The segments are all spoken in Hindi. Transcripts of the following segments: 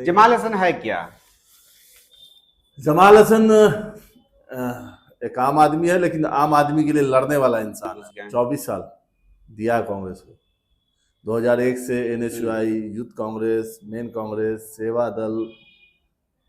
बताइए। जमाल हसन है क्या? जमाल हसन एक आम आदमी है, लेकिन आम आदमी के लिए लड़ने वाला इंसान है। 24 साल दिया है कांग्रेस को। 2001 से NSUI, youth Congress, main Congress, सेवा दल,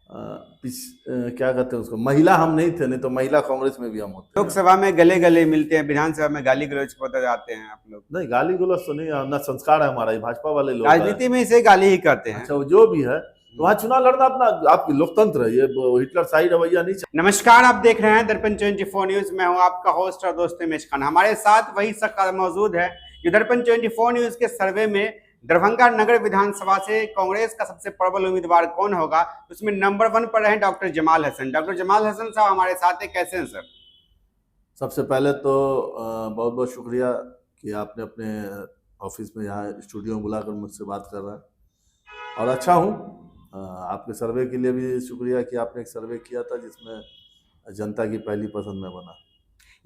क्या कहते हैं उसको, महिला हम नहीं थे, नहीं तो महिला कांग्रेस में भी हम होते हैं। लोकसभा में गले गले मिलते हैं, विधानसभा में गाली गलौज पर जाते हैं आप लोग। नहीं, गाली गलौज तो नहीं, ना संस्कार है हमारा, ये भाजपा वाले लोग राजनीति में इसे गाली ही करते हैं। अच्छा, जो भी है, तो वहाँ चुनाव लड़ना अपना आपकी लोकतंत्र है, ये हिटलर शाही रवैया नहीं चाहिए। नमस्कार, आप देख रहे हैं दर्पण 24 न्यूज। मैं हूं आपका होस्ट और दोस्त हिमेश खान। हमारे साथ वही शख्स मौजूद है जो दर्पण 24 न्यूज के सर्वे में दरभंगा नगर विधानसभा से कांग्रेस का सबसे प्रबल उम्मीदवार कौन होगा उसमें नंबर 1 पर रहे डॉक्टर जमाल हसन। डॉक्टर जमाल हसन साहब हमारे साथ है, कैसे हैं सर? सबसे पहले तो बहुत बहुत शुक्रिया कि आपने अपने ऑफिस में यहाँ स्टूडियो में बुलाकर मुझसे बात कर रहा है, और अच्छा हूँ। आपके सर्वे के लिए भी शुक्रिया कि आपने एक सर्वे किया था जिसमें जनता की पहली पसंद में बना।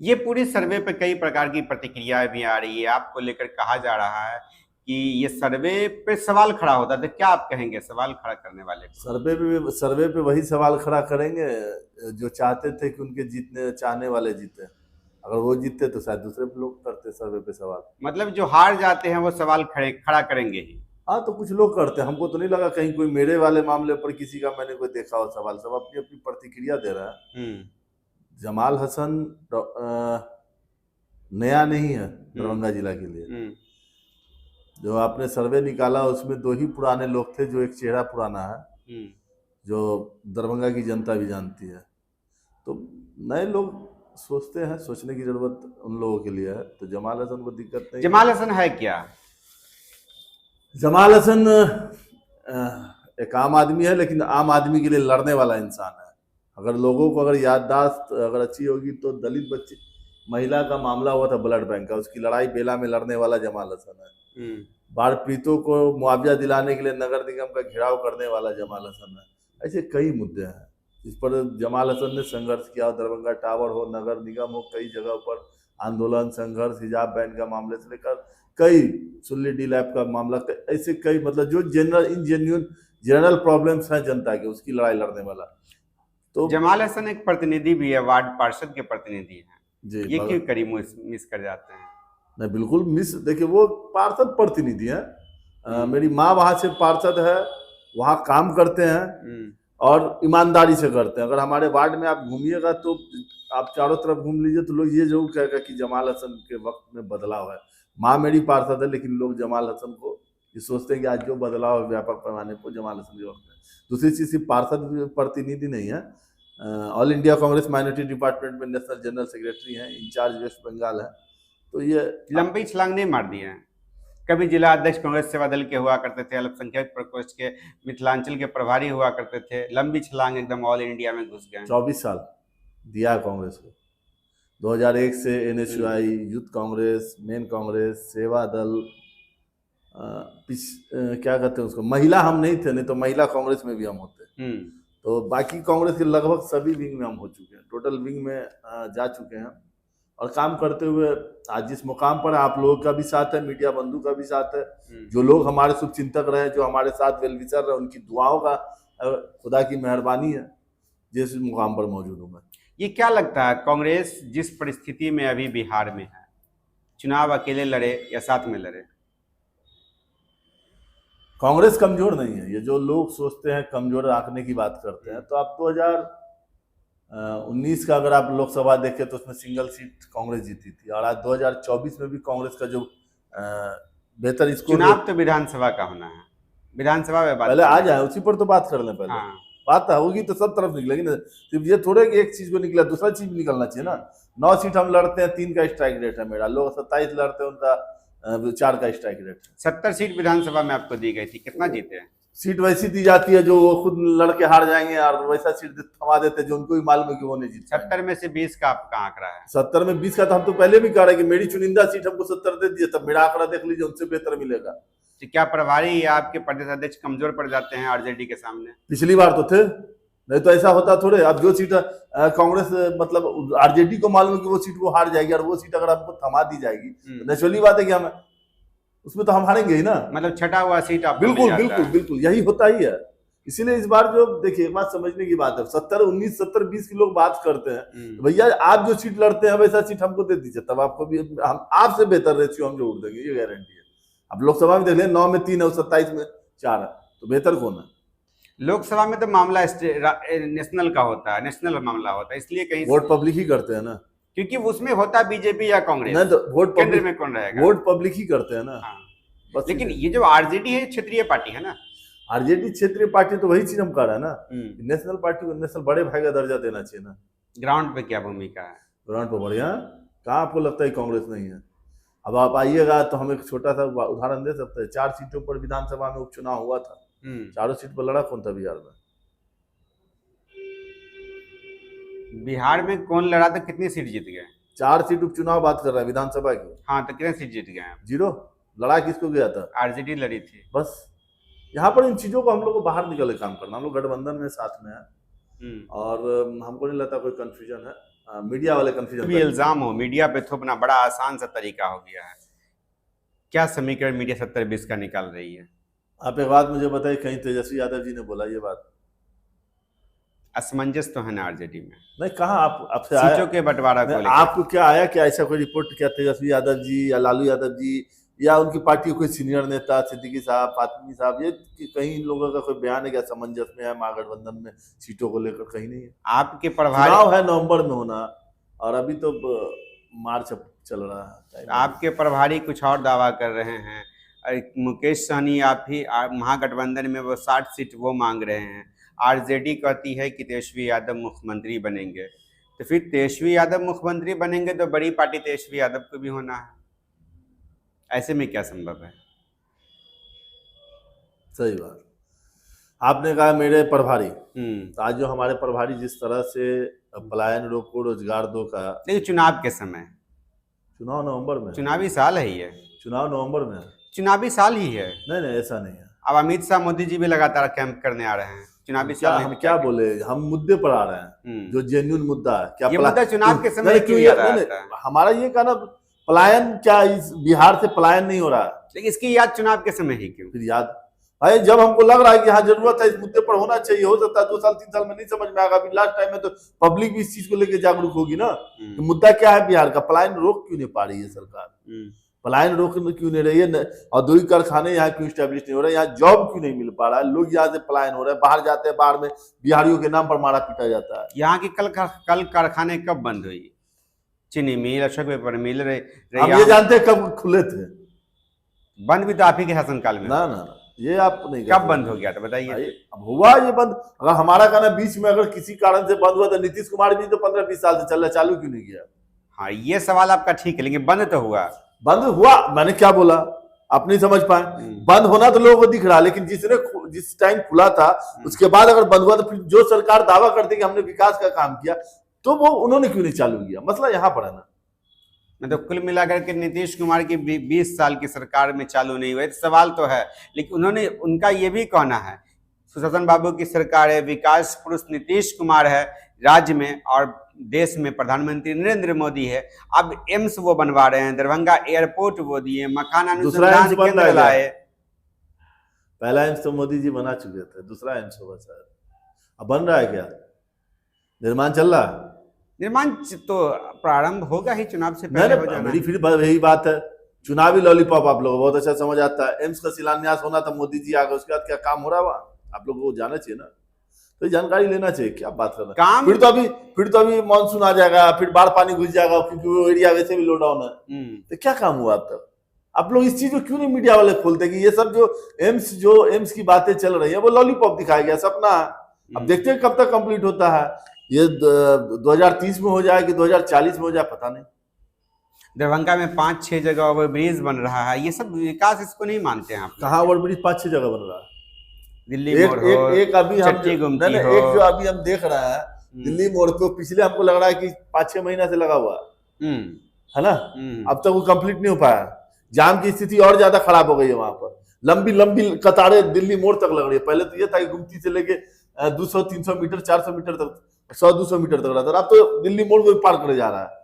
ये पूरी सर्वे पे कई प्रकार की प्रतिक्रियाएं भी आ रही है, आपको लेकर कहा जा रहा है कि ये सर्वे पे सवाल खड़ा होता है, तो क्या आप कहेंगे सवाल खड़ा करने वाले को? सर्वे पे वही सवाल खड़ा करेंगे जो चाहते थे कि उनके जीतने चाहने वाले जीते। अगर वो जीतते तो शायद दूसरे लोग करते सर्वे पे सवाल। मतलब जो हार जाते हैं वो सवाल खड़ा करेंगे ही। हाँ, तो कुछ लोग करते हैं, हमको तो नहीं लगा कहीं कोई मेरे वाले मामले पर किसी का मैंने कोई देखा हो सवाल। सब अपनी अपनी प्रतिक्रिया दे रहा है। जमाल हसन नया नहीं है दरभंगा जिला के लिए। जो आपने सर्वे निकाला उसमें 2 ही पुराने लोग थे, जो एक चेहरा पुराना है जो दरभंगा की जनता भी जानती है। तो नए लोग सोचते हैं, सोचने की जरूरत उन लोगों के लिए है। तो जमाल हसन को दिक्कत नहीं। जमाल हसन है क्या? जमाल हसन एक आम आदमी है, लेकिन आम आदमी के लिए लड़ने वाला इंसान है। अगर लोगों को अगर याददाश्त अगर अच्छी होगी तो दलित बच्ची महिला का मामला हुआ था ब्लड बैंक का, उसकी लड़ाई बेला में लड़ने वाला जमाल हसन है। बाढ़ पीड़ितों को मुआवजा दिलाने के लिए नगर निगम का घेराव करने वाला जमाल हसन है। ऐसे कई मुद्दे हैं जिस पर जमाल हसन ने संघर्ष किया। दरभंगा टावर हो, नगर निगम हो, कई जगह पर आंदोलन, संघर्ष, हिजाब बैन का मामले से लेकर कई सुल्ली डी लैब का मामला, ऐसे कई मतलब जो जनरल प्रॉब्लम्स हैं जनता के, उसकी लड़ाई लड़ने वाला। तो जमाल हसन एक प्रतिनिधि भी है, वार्ड पार्षद के प्रतिनिधि हैं जी। ये क्यों करीब मिस कर जाते हैं? नहीं, बिल्कुल मिस, देखिए वो पार्षद प्रतिनिधि हैं। मेरी माँ वहाँ से पार्षद है, वहाँ काम करते हैं और ईमानदारी से करते हैं। अगर हमारे वार्ड में आप घूमिएगा तो आप चारों तरफ घूम लीजिए तो लोग ये जरूर कहेगा कि जमाल हसन के वक्त में बदलाव है। माँ मेरी पार्षद है, लेकिन लोग जमाल हसन को ये सोचते हैं कि आज जो बदलाव है व्यापक पैमाने पर जमाल हसन के वक्त में। दूसरी चीज सिर्फ पार्षद प्रतिनिधि नहीं है, all India Congress minority department में नेशनल जनरल सेक्रेटरी हैं, इंचार्ज वेस्ट बंगाल है। तो ये लंबी छलांग नहीं मार दिए हैं। कभी जिला अध्यक्ष कांग्रेस सेवा दल के हुआ करते थे, अल्पसंख्यक प्रकोष्ठ के मिथिलांचल के प्रभारी हुआ करते थे, लंबी छलांग एकदम ऑल इंडिया में घुस गए। 24 साल दिया कांग्रेस को। 2001 से NSUI, youth Congress, main Congress, सेवा दल, क्या कहते हैं उसको, महिला हम नहीं थे, नहीं तो महिला कांग्रेस में भी हम होते। तो बाकी कांग्रेस के लगभग सभी विंग में हम हो चुके हैं, टोटल विंग में जा चुके हैं और काम करते हुए आज जिस मुकाम पर आप लोगों का भी साथ है, मीडिया बंधु का भी साथ है, जो लोग हमारे शुभचिंतक रहे, जो हमारे साथ वेलविशर रहे, उनकी दुआओं का खुदा की मेहरबानी है जिस मुकाम पर मौजूद हूँ मैं। ये क्या लगता है, कांग्रेस जिस परिस्थिति में अभी बिहार में है, चुनाव अकेले लड़े या साथ में लड़े? कांग्रेस कमजोर नहीं है। ये जो लोग सोचते हैं कमजोर आंकने की बात करते हैं, तो आप 2019 का अगर आप लोकसभा देखें तो उसमें सिंगल सीट कांग्रेस जीती थी, और आज 2024 में भी कांग्रेस का जो बेहतर स्कोर। चुनाव तो विधानसभा का होना है, विधानसभा में बात पहले आ जाए, उसी पर तो बात कर लें पहले। हाँ। बात होगी तो सब तरफ निकलेगी ना, सिर्फ ये थोड़े कि एक चीज को निकला दूसरा चीज भी निकलना चाहिए ना। 9 सीट हम लड़ते हैं, 3 का स्ट्राइक रेट है मेरा, लोग 27 लड़ते हैं, उनका 4 का स्ट्राइक रेट है। 70 सीट विधानसभा में आपको दी गई थी, कितना जीते हैं? सीट वैसी दी जाती है जो वो खुद लड़के हार जाएंगे, और वैसा सीट थमा देते हैं जो उनको भी मालूम है कि वो नहीं जीत। 70 में से 20 का आपका आंकड़ा है। 70 में 20 का तो हम तो पहले भी कह रहे हैं कि मेरी चुनिंदा सीट हमको 70 दे दिए, तब मेरा आंकड़ा देख लीजिए, उनसे बेहतर मिलेगा। तो क्या प्रभारी या आपके प्रदेश अध्यक्ष कमजोर पड़ जाते हैं आरजेडी के सामने? पिछली बार तो थे, नहीं तो ऐसा होता थोड़े। अब जो सीट कांग्रेस मतलब आरजेडी को मालूम है कि वो सीट वो हार जाएगी, और वो सीट अगर आपको थमा दी जाएगी तो नेचुरली बात है कि हमें उसमें तो हम हारेंगे ही ना। मतलब छटा हुआ सीट आप? बिल्कुल बिल्कुल बिल्कुल, यही होता ही है। इसीलिए इस बार जो देखिए एक बात समझने की बात है, 70 19 70 20 की लोग बात करते हैं, तो भैया आप जो सीट लड़ते हैं वैसा सीट हमको दे दीजिए, तब आपको भी हम आपसे बेहतर रेशियो हम जोड़ देंगे, ये गारंटी है। अब लोकसभा में देख लें 9 में 3 है, 27 में 4 है, तो बेहतर कौन है? लोकसभा में तो मामला नेशनल का होता है, नेशनल मामला होता है, इसलिए कहीं वोट पब्लिक ही करते हैं ना, क्योंकि उसमें होता है बीजेपी या कांग्रेस, नहीं तो वोट केंद्र पब्लिक, में कौन रहेगा? वोट पब्लिक ही करते हैं ना। हाँ। बस लेकिन ये जो आरजेडी है क्षेत्रीय पार्टी है ना, आरजेडी क्षेत्रीय पार्टी तो वही चीज हम कह रहे हैं ना, नेशनल पार्टी को नेशनल बड़े भाई का दर्जा देना चाहिए ना। ग्राउंड पे क्या भूमिका है? ग्राउंड पर बढ़िया, कहाँ आपको लगता है कांग्रेस नहीं है? अब आप आइएगा तो हम एक छोटा सा उदाहरण दे सकते हैं, 4 सीटों पर विधानसभा में उपचुनाव हुआ था, चारों सीट पर लड़ा कौन था बिहार में? बिहार में कौन लड़ा था, कितनी सीट जीत गए? 4 सीट उपचुनाव बात कर रहा है विधानसभा की। हाँ, तो कितने सीट जीत गए? 0। लड़ा किसको गया था? आरजेडी लड़ी थी। बस यहाँ पर इन चीजों को हम लोग को बाहर निकल के काम करना, हम लोग गठबंधन में साथ में है, और हमको नहीं लगता कोई कंफ्यूजन है, मीडिया वाले कंफ्यूजन। इल्जाम हो मीडिया पे थोपना बड़ा आसान सा तरीका हो गया है, क्या समीकरण मीडिया 70-20 का निकाल रही है? आप एक बात मुझे बताइए, कहीं तेजस्वी यादव जी ने बोला ये बात? असमंजस तो है ना आरजेडी में? नहीं, कहाँ आपसे सीटों आया के बंटवारा को लेकर आपको क्या आया, क्या ऐसा कोई रिपोर्ट, क्या तेजस्वी यादव जी या लालू यादव जी या उनकी पार्टी कोई सीनियर नेता सिद्दीकी साहब, फातिमी साहब, ये कहीं इन लोगों का कोई बयान है क्या असमंजस में है महागठबंधन में सीटों को लेकर? कहीं नहीं है। आपके प्रभारी, चुनाव है नवंबर में होना, और अभी तो मार्च चल रहा है। आपके प्रभारी कुछ और दावा कर रहे हैं, मुकेश सहनी आप ही महागठबंधन में वो 60 सीट वो मांग रहे हैं, आरजेडी कहती है कि तेजस्वी यादव मुख्यमंत्री बनेंगे, तो फिर तेजस्वी यादव मुख्यमंत्री बनेंगे तो बड़ी पार्टी तेजस्वी यादव को भी होना है, ऐसे में क्या संभव है? सही बात। आपने कहा मेरे प्रभारी, तो आज जो हमारे प्रभारी जिस तरह से पलायन रोको रोजगार दो का, लेकिन चुनाव के समय, चुनाव नवंबर में, चुनावी साल है ये, चुनाव नवंबर में, चुनावी साल ही है। नहीं ऐसा नहीं है। अब अमित शाह मोदी जी भी लगातार कैंप करने आ रहे हैं, चुनावी साल हम क्या बोले, हम मुद्दे पर आ रहे हैं, जो जेन्युइन मुद्दा है। क्या ये मुद्दा चुनाव के समय क्यों याद आता है? हमारा ये कहना, पलायन क्या इस बिहार से पलायन नहीं हो रहा है, लेकिन इसकी याद चुनाव के समय ही क्यों? फिर याद भाई जब हमको लग रहा है कि हाँ जरूरत है इस मुद्दे पर होना चाहिए, हो सकता है 2 साल 3 साल में नहीं समझ में आएगा, अभी लास्ट टाइम में तो पब्लिक भी इस चीज को लेकर जागरूक होगी ना। तो मुद्दा क्या है बिहार का, पलायन रोक क्यों नहीं पा रही है सरकार, पलायन रोक क्यों नहीं रही है, औद्योगिक कारखाने यहाँ क्यों स्टैब्लिश नहीं हो रहे, यहाँ जॉब क्यों नहीं मिल पा रहा है, लोग यहाँ से पलायन हो रहे हैं, बाहर जाते हैं, बाहर में बिहारियों के नाम पर मारा पीटा जाता है। यहाँ की कल कारखाने कब बंद हुई? चीनी मिल, अशोक पेपर मिल रहे, हम ये जानते हैं कब खुले थे, बंद भी तो आप ही के शासनकाल में। ना ये आप नहीं, कब बंद हो गया था बताइए? अब हुआ ये बंद, अगर हमारा कहना बीच में अगर किसी कारण से बंद हुआ तो नीतीश कुमार भी तो 15-20 साल से चल रहा, चालू क्यों नहीं किया? हाँ, ये सवाल आपका ठीक है, लेकिन बंद तो हुआ। बंद हुआ, मैंने क्या बोला आप नहीं समझ पाए, बंद होना तो लोगों को दिख रहा, लेकिन जिस टाइम खुला था उसके बाद अगर बंद हुआ तो फिर जो सरकार दावा करती कि हमने विकास का काम किया, तो वो उन्होंने क्यों नहीं चालू किया? मसला यहाँ पर है ना। तो कुल मिलाकर के नीतीश कुमार की 20 साल की सरकार में चालू नहीं हुए, सवाल तो है, लेकिन उनका ये भी कहना है सुशासन बाबू की सरकार है, विकास पुरुष नीतीश कुमार है राज्य में, और देश में प्रधानमंत्री नरेंद्र मोदी है। अब एम्स वो बनवा रहे हैं, दरभंगा एयरपोर्ट वो दिए, मकान अनुसंधान केंद्र लाए। पहला एम्स तो मोदी जी बना चुके थे, दूसरा एम्स होगा शायद, अब बन रहा है क्या? निर्माण चल रहा है? निर्माण तो प्रारंभ होगा ही, चुनाव से पहले हो जाना। मेरी फिर यही बात है, चुनावी लॉलीपॉप आप लोगों को बहुत अच्छा समझ आता है। एम्स का शिलान्यास होना था, मोदी जी आ गए, उसके बाद क्या काम हो रहा है वहाँ, आप लोगों को जाना चाहिए ना, तो जानकारी लेना चाहिए, क्या बात कर रहे हैं। फिर तो अभी मानसून आ जाएगा, फिर बाढ़ पानी घुस जाएगा, क्योंकि वो एरिया वैसे भी लॉकडाउन है, तो क्या काम हुआ अब तक? आप लोग इस चीज को क्यों नहीं मीडिया वाले खोलते कि ये सब जो एम्स की बातें चल रही है वो लॉलीपॉप दिखाया गया, सपना है। अब देखते हैं कब तक कंप्लीट होता है, ये 2030 में हो जाए कि 2040 में हो जाए पता नहीं। दरभंगा में 5-6 जगह ओवरब्रिज बन रहा है, ये सब विकास इसको नहीं मानते हैं आप? कहाँ ओवरब्रिज 5-6 जगह बन रहा है? दिल्ली मोड़ हो, एक अभी हम जो अभी हम देख रहे हैं दिल्ली मोड़ को, पिछले हमको लग रहा है कि 5-6 महीना से लगा हुआ है ना, अब तक वो कंप्लीट नहीं हो पाया। जाम की स्थिति और ज्यादा खराब हो गई है वहां पर, लंबी कतारें दिल्ली मोड़ तक लग रही है। पहले तो ये था कि गुमती से लेके 200-300 मीटर 400 मीटर तक, 100-200 मीटर तक रहा था, अब तो दिल्ली मोड़ को पार करे जा रहा है।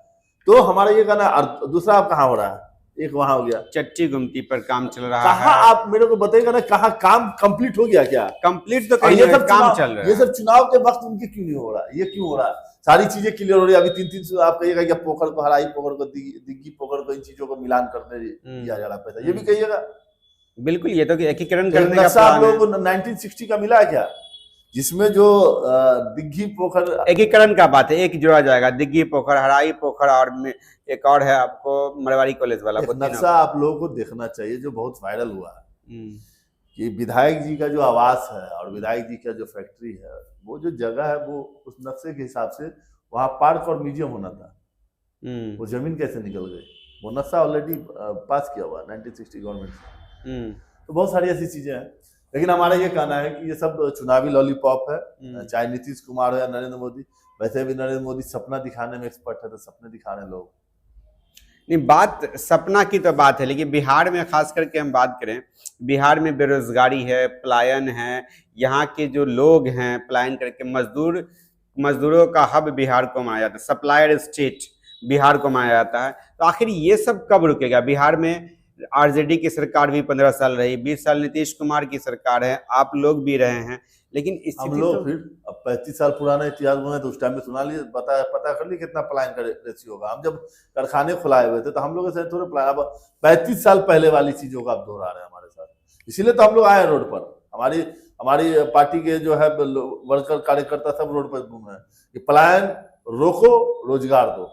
तो हमारा ये कहना, दूसरा आप कहाँ हो रहा है, एक वहां हो गया। चट्टी गुमटी पर काम चल रहा कहाँ है। आप मेरे को बताइएगा ना, कहाँ काम कंप्लीट हो गया क्या? कंप्लीट तो और कहीं ये नहीं, सब काम चुनाव, चल रहा ये है। सब चुनाव के वक्त उनके क्यों नहीं हो रहा? ये क्यों हो रहा? सारी चीजें क्लियर हो रही है। अभी 3-3 आप कहिएगा कि पोखर को हराई, पोखर को दिग्गी, पोखर को, इन चीजों को मिलान करने दिया जा रहा पैसा, ये भी कहिएगा। बिल्कुल, ये तो एकीकरण तो एक करने का नक्शा आप प्लान है। लोगों को 1960 का मिला है क्या, जिसमें जो दिग्गी, पोखर, एकीकरण का बात है, एक जोड़ा जाएगा, दिग्गी पोखर, हराई पोखर, और एक और है आपको मरवाड़ी कॉलेज वाला। एक वो तीनों नक्शा आप लोगों को देखना चाहिए जो बहुत वायरल हुआ है हम्म, कि विधायक जी का जो आवास है और विधायक जी का जो फैक्ट्री है, वो जो जगह है, वो उस नक्शे के हिसाब से वहाँ पार्क और म्यूजियम होना था। वो जमीन कैसे निकल गई? वो नक्शा ऑलरेडी पास किया हुआ 1960 गवर्नमेंट से। तो बहुत सारी ऐसी चीजें हैं, लेकिन हमारा ये कहना है कि ये सब चुनावी लॉलीपॉप है। चाहे नीतीश कुमार हो या नरेंद्र मोदी, वैसे भी नरेंद्र मोदी सपना दिखाने में एक्सपर्ट है, तो सपने दिखा रहे हैं लोग। नहीं, बात सपना की तो बात है, लेकिन बिहार में खास करके हम बात करें, बिहार में बेरोजगारी है, पलायन है, यहाँ के जो लोग हैं पलायन करके, मजदूरों का हब बिहार को माना जाता है, सप्लायर स्टेट बिहार को माना जाता है। तो आखिर ये सब कब रुकेगा? बिहार में आरजेडी की सरकार भी 15 साल रही, 20 साल नीतीश कुमार की सरकार है, आप लोग भी रहे हैं, लेकिन हम लोग फिर अब 35 साल पुराना इतिहास में, तो उस टाइम में सुना लिए, पता कर लिए कितना पलायन का रेशियो होगा। हम जब कारखाने खुलाए हुए थे तो हम लोग ऐसे थोड़े पलायन, अब 35 साल पहले वाली चीजों को आप दोहरा रहे हैं हमारे साथ। इसीलिए तो हम लोग आए रोड पर। हमारी पार्टी के जो है वर्कर, कार्यकर्ता सब रोड पर घूम रहे हैं कि पलायन रोको, रोजगार दो,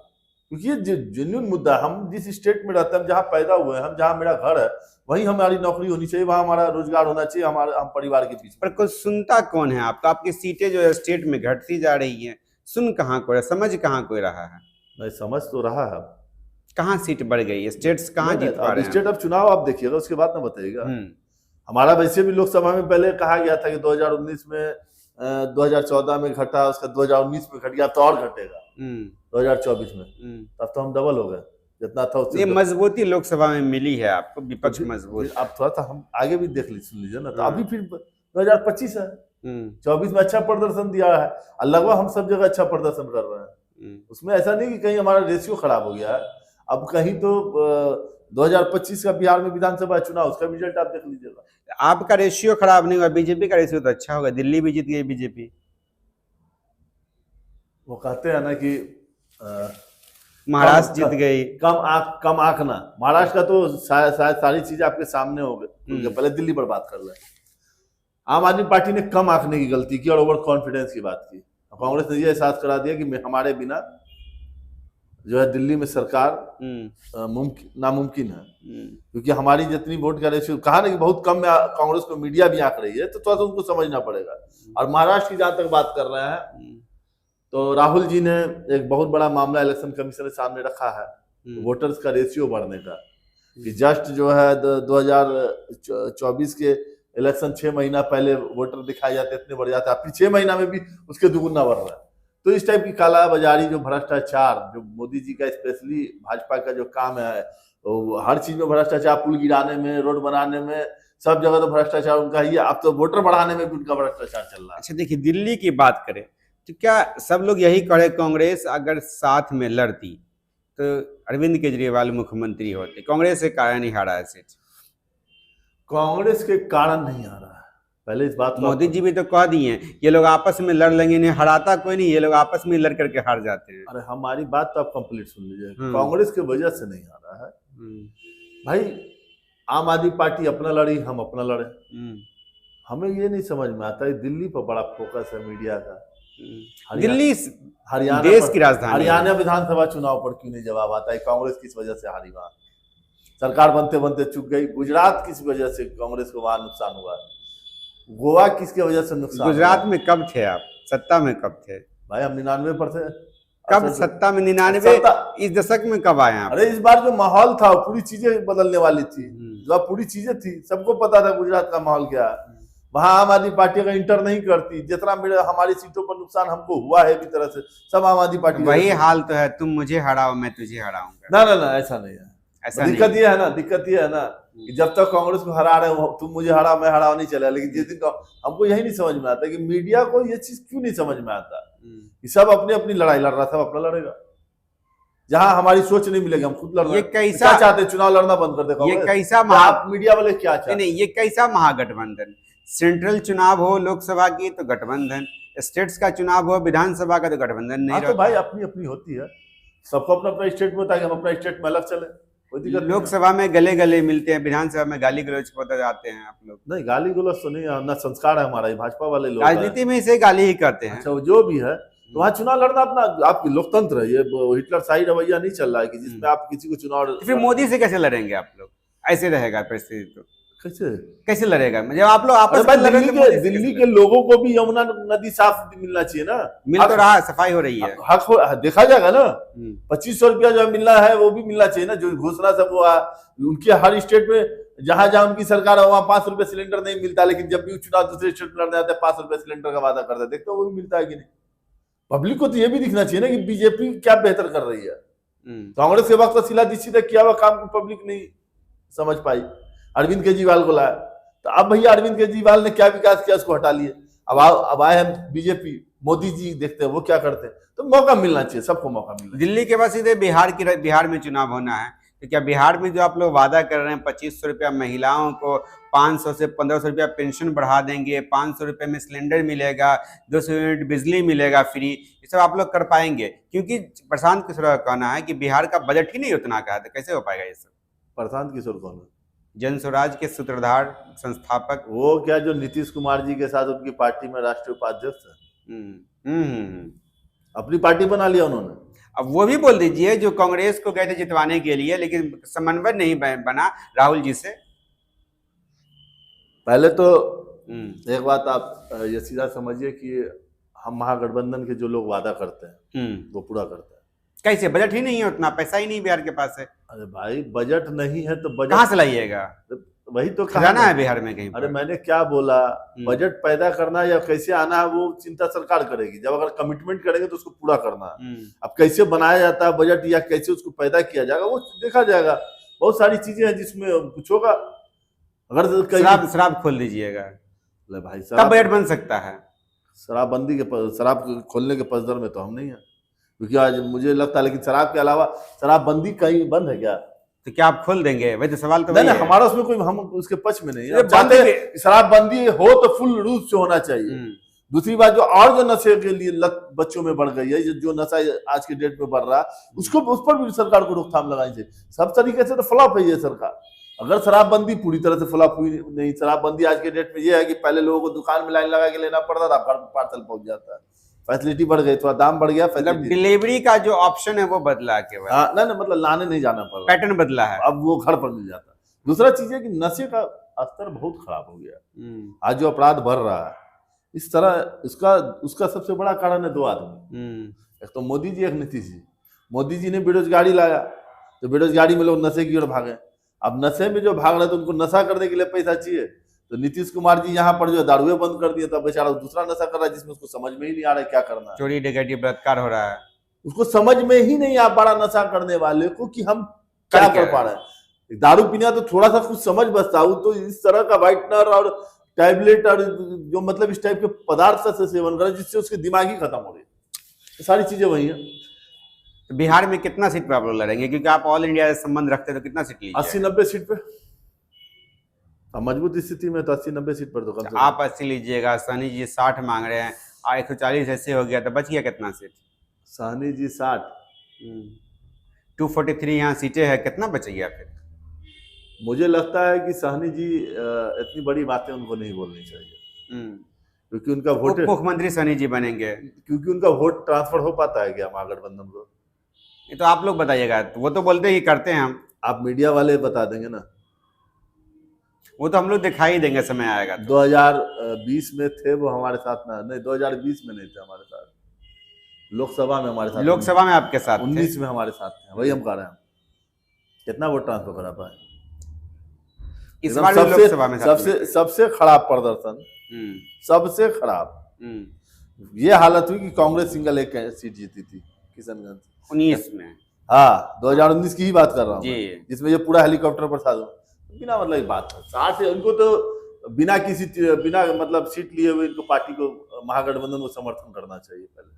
क्योंकि ये जेन्युइन मुद्दा है। हम जिस स्टेट में रहते हैं, हम जहाँ पैदा हुए हैं, हम जहाँ मेरा घर है, वहीं हमारी नौकरी होनी चाहिए, वहाँ हमारा रोजगार होना चाहिए, हम परिवार के बीच। पर कुछ सुनता कौन है? आप तो, आपकी सीटें जो है स्टेट में घटती जा रही हैं, सुन कहाँ कोई, समझ कहाँ कोई रहा है? नहीं, समझ तो रहा है। कहाँ सीट बढ़ गई है? स्टेट्स कहाँ जीत पा रहे हैं? स्टेट अब चुनाव आप देखिएगा, उसके बाद ना बताइएगा। हमारा वैसे भी लोकसभा में पहले कहा गया था कि 2019 में 2014 में घटा, उसका 2019 में घट गया, तो और घटेगा 2024 में। तब तो हम डबल हो गए, जितना था उससे। ये मजबूती लोकसभा में मिली है आपको, विपक्ष मजबूत। अब थोड़ा सा हम आगे भी देख सुन लीजिए ना, तो अभी फिर 2025 है, 24 में अच्छा प्रदर्शन दिया है, और लगभग हम सब जगह अच्छा प्रदर्शन कर रहे हैं। उसमें ऐसा नहीं कि कहीं हमारा रेशियो खराब हो गया है। अब कहीं तो 2025 का बिहार में विधानसभा चुनाव, उसका रिजल्ट आप देख लीजिएगा। आपका रेशियो खराब नहीं हुआ, बीजेपी का रेशियो तो अच्छा होगा, दिल्ली भी जीत गई बीजेपी। वो कहते हैं ना कि महाराष्ट्र जीत गई। कम आंकना। महाराष्ट्र का तो शायद सारी चीजें आपके सामने हो गई। पहले दिल्ली पर बात कर ले। आम आदमी पार्टी ने कम आंकने की गलती की और ओवर कॉन्फिडेंस की बात की। कांग्रेस ने यह एहसास करा दिया कि हमारे बिना जो है दिल्ली में सरकार नामुमकिन है, क्योंकि हमारी जितनी वोट का रेशियो, कहा ना कि बहुत कम में कांग्रेस को मीडिया भी आंक रही है, तो थोड़ा सा उनको समझना पड़ेगा। और महाराष्ट्र की जहां तक बात कर रहे हैं, तो राहुल जी ने एक बहुत बड़ा मामला इलेक्शन कमीशन के सामने रखा है, वोटर्स का रेशियो बढ़ने का, कि जस्ट जो है 2024 के इलेक्शन 6 महीना पहले वोटर दिखाए जाते इतने बढ़ जाते, फिर 6 महीना में भी उसके दुगुना बढ़ रहा है। तो इस टाइप की कालाबाजारी, जो भ्रष्टाचार, जो मोदी जी का स्पेशली भाजपा का जो काम है, तो हर चीज में भ्रष्टाचार, पुल गिराने में, रोड बनाने में, सब जगह तो भ्रष्टाचार उनका ही है। अब तो वोटर बढ़ाने में भी उनका भ्रष्टाचार चल रहा है। अच्छा देखिए, दिल्ली की बात करें तो क्या सब लोग यही कहे, कांग्रेस अगर साथ में लड़ती तो अरविंद केजरीवाल मुख्यमंत्री होते, कांग्रेस के कारण ही हारा है सीट। कांग्रेस के कारण नहीं आ रहा है, पहले इस बात को मोदी जी भी तो कह दिए हैं, ये लोग आपस में लड़ लेंगे, इन्हें हराता कोई नहीं, ये लोग आपस में लड़ करके हार जाते हैं। अरे हमारी बात तो आप कंप्लीट सुन लीजिए। कांग्रेस की वजह से नहीं आ रहा है भाई। आम आदमी पार्टी अपना लड़ी, हम अपना लड़े। हमें ये नहीं समझ में आता है, दिल्ली पर बड़ा फोकस है मीडिया का। दिल्ली हरियाणा देश की राजधानी, हरियाणा विधानसभा चुनाव पर क्यों नहीं जवाब आता है? कांग्रेस किस वजह से हारी, वहां सरकार बनते बनते चुक गई। गुजरात किस वजह से कांग्रेस को वहां नुकसान हुआ? गोवा किसके वजह से नुकसान? गुजरात में कब थे आप? सत्ता में कब थे भाई? हम 99 पर थे। कब सत्ता में? 99 इस दशक में कब आए आप? अरे इस बार जो माहौल था, पूरी चीजें बदलने वाली थी, जो पूरी चीजें थी, सबको पता था गुजरात का माहौल क्या है। वहां आम आदमी पार्टी अगर इंटर नहीं करती, जितना हमारी सीटों पर नुकसान हमको हुआ है, भी तरह से सब आम आदमी पार्टी। वही हाल तो है, तुम मुझे हराओ मैं तुझे हराऊंगा। ना ना ना, ऐसा नहीं है। ऐसा दिक्कत ये है ना, दिक्कत ये है ना कि जब तक कांग्रेस को हरा रहे हो, तुम मुझे हराओ मैं हराओ, नहीं चलेगा। लेकिन जिस दिन हमको यही नहीं समझ में आता कि मीडिया को ये चीज क्यों नहीं समझ में आता कि सब अपनी अपनी लड़ाई लड़ रहा था, अपना लड़ेगा। जहां हमारी सोच नहीं मिलेगी, हम खुद लड़ रहे ये हैं। कैसा- क्या चाहते हैं, चुनाव लड़ना बंद कर दे ये कांग्रेस? कैसा क्या आप मीडिया वाले क्या चाहते हैं? नहीं, ये कैसा महागठबंधन? सेंट्रल चुनाव हो लोकसभा की तो गठबंधन, स्टेट्स का चुनाव हो विधानसभा का तो गठबंधन नहीं हाँ तो रहता। भाई अपनी अपनी होती है, सबको अपना अपना स्टेट में होता है कि हम अपना स्टेट में अलग चले, कोई दिक्कत नहीं है। लोकसभा में गले गले मिलते हैं, विधानसभा में गाली गलौज होते जाते हैं आप लोग। नहीं गाली गलौज तो नहीं, ना संस्कार है हमारा, ये भाजपा वाले लोग हैं। राजनीति में इसे गाली ही करते हैं। अच्छा वो जो भी है, तो वहाँ चुनाव लड़ना अपना आपकी लोकतंत्र है, ये हिटलर शाही रवैया नहीं चल रहा है कि जिसमें आप किसी को चुनाव तो फिर मोदी से कैसे लड़ेंगे आप लोग? ऐसे रहेगा परिस्थिति तो कैसे? कैसे लड़ेगा? जब आप लोग आपस अरे में भाई लड़ेंगे तो मोदी से दिल्ली कैसे के लोगों को भी यमुना नदी साफ मिलना चाहिए ना। लड़ेंगे? मिल तो रहा है, सफाई हो रही है। देखा जाएगा ना, हम्म। 2500 रुपया जो मिलना है वो भी मिलना चाहिए ना, जो घोषणा सब वो उनके हर स्टेट में जहां जहां उनकी सरकार है वहां 5 रुपए सिलेंडर नहीं मिलता, लेकिन जब भी चुनाव दूसरे स्टेट में लड़ने आते हैं 5 रुपए सिलेंडर का वादा करते हैं, देखते हो वो भी मिलता है कि नहीं? पब्लिक को तो ये भी दिखना चाहिए ना कि बीजेपी क्या बेहतर कर रही है। कांग्रेस के वक्त शीला दीक्षित ने किया हुआ काम को पब्लिक नहीं समझ पाई, अरविंद केजरीवाल को लाया, तो अब भैया अरविंद केजरीवाल ने क्या विकास किया उसको हटा लिए, अब आए हम बीजेपी, मोदी जी देखते हैं वो क्या करते हैं, तो मौका मिलना चाहिए, सबको मौका मिलना चाहिए। दिल्ली के बाद सीधे बिहार में चुनाव होना है, तो क्या बिहार में जो आप लोग वादा कर रहे हैं 2500 रुपया महिलाओं को, 500 से 1500 रुपया पेंशन बढ़ा देंगे, 500 रुपये में सिलेंडर मिलेगा, 200 यूनिट बिजली मिलेगा फ्री, ये सब आप लोग कर पाएंगे? क्योंकि प्रशांत किशोर का कहना है कि बिहार का बजट ही नहीं उतना का है, तो कैसे हो पाएगा ये सब? प्रशांत किशोर कौन है? जन स्वराज के सूत्रधार संस्थापक। वो क्या जो नीतीश कुमार जी के साथ उनकी पार्टी में राष्ट्रीय उपाध्यक्ष है, अपनी पार्टी बना लिया उन्होंने। अब वो भी बोल दीजिए जो कांग्रेस को गए थे जितवाने के लिए, लेकिन समन्वय नहीं बना राहुल जी से। पहले तो एक बात आप ये सीधा समझिए कि हम महागठबंधन के जो लोग वादा करते हैं वो पूरा करते हैं। कैसे? बजट ही नहीं है उतना, पैसा ही नहीं बिहार के पास है। अरे भाई बजट नहीं है तो बजट कहाँ से लाइएगा? वही तो खजाना है बिहार में कहीं पर। अरे मैंने क्या बोला, बजट पैदा करना या कैसे आना है वो चिंता सरकार करेगी, जब अगर कमिटमेंट करेंगे तो उसको पूरा करना है। अब कैसे बनाया जाता है बजट या कैसे उसको पैदा किया जाएगा वो देखा जाएगा, बहुत सारी चीजें हैं जिसमें कुछ होगा। अगर शराब खोल दीजिएगा भाई तब बजट बन सकता है। शराबबंदी के शराब खोलने के पसदर में तो हम नहीं है, क्योंकि आज मुझे लगता है, लेकिन शराब के अलावा शराबबंदी कहीं बंद है क्या? तो क्या आप खोल देंगे? वही तो सवाल तो नहीं, वही है। हमारा उसमें कोई, हम उसके पक्ष में नहीं है। अरे चाहते हैं शराबबंदी हो तो फुल रूप से होना चाहिए। दूसरी बात जो नशे के लिए लत बच्चों में बढ़ गई है, जो नशा आज के डेट में बढ़ रहा है, उसको उस पर भी सरकार को रोकथाम लगानी चाहिए। सब तरीके से तो फ्लॉप है ये सरकार। अगर शराबबंदी पूरी तरह से फ्लॉप हुई नहीं, शराबबंदी आज के डेट में ये है कि पहले लोगों को दुकान में लाइन लगा के लेना पड़ता था, घर में पार्सल पहुंच जाता है, फैसिलिटी बढ़ गई, थोड़ा दाम बढ़ गया, मतलब डिलीवरी का जो ऑप्शन है वो बदला केवल। नहीं मतलब लाने नहीं जाना पड़ रहा, पैटर्न बदला है, अब वो घर पर मिल जाता है। दूसरा चीज है कि नशे का स्तर बहुत खराब हो गया। आज जो अपराध बढ़ रहा है इस तरह, उसका सबसे बड़ा कारण है 2 आदमी, एक तो मोदी जी, एक नीतीश जी। मोदी जी ने बेरोजगारी लाया तो बेरोजगारी में लोग नशे की ओर भागे। अब नशे में जो भाग रहे तो उनको नशा करने के लिए पैसा चाहिए, तो नीतीश कुमार जी यहाँ पर जो दारुए बंद कर दिए, तब बेचारा दूसरा नशा कर रहा है जिसमें उसको समझ में ही नहीं आ रहा है क्या करना है। चोरी डकैती बलात्कार हो रहा है, उसको समझ में ही नहीं आ पा रहा नशा करने वाले को कि हम क्या कर पा रहे हैं। दारू पीना तो थोड़ा सा कुछ समझ बचता, वो तो इस तरह का वाइटनर और टैबलेट और जो मतलब इस टाइप के पदार्थ से सेवन कर जिससे उसके दिमाग ही खत्म हो रही है। सारी चीजें वही हैं। तो बिहार में कितना सीट पे आप लोग लड़ेंगे? क्योंकि आप ऑल इंडिया से संबंध रखते हैं, तो कितना सीट लीजिए? 80-90 सीट पे। अब मजबूत स्थिति में तो 80-90 सीट पर तो कम से कम। आप 80 लीजिएगा, सनी जी 60 मांग रहे हैं, 140 ऐसे हो गया, तो बच गया कितना सीट? सहनी जी 60, 243 यहाँ सीटें हैं, कितना बच गया फिर? मुझे लगता है कि सहनी जी इतनी बड़ी बातें उनको नहीं बोलनी चाहिए, क्योंकि उनका वोट, मुख्यमंत्री सनी जी बनेंगे, क्योंकि उनका वोट ट्रांसफर हो पाता है क्या महागठबंधन को? ये तो आप लोग बताइएगा, वो तो बोलते ही करते हैं हम। आप मीडिया वाले बता देंगे ना, वो तो हम लोग दिखाई देंगे, समय आएगा तो। 2020 में थे वो हमारे साथ ना, नहीं 2020 में नहीं थे हमारे साथ, लोकसभा में हमारे साथ, लोकसभा में आपके साथ 19 में हमारे साथ थे, वही हम कह रहे हैं। कितना वोट ट्रांसफर करा पाए इस बार भी लोकसभा में? सबसे खराब प्रदर्शन, सबसे खराब ये हालत हुई कि कांग्रेस सिंगल एक सीट जीती थी किशनगंज 19 में। हाँ 2019 की ही बात कर रहा हूँ, जिसमें ये पूरा हेलीकॉप्टर पर था, बिना मतलब की बात है। 60 उनको तो बिना मतलब सीट लिए हुए इनको पार्टी को, महागठबंधन को समर्थन करना चाहिए पहले।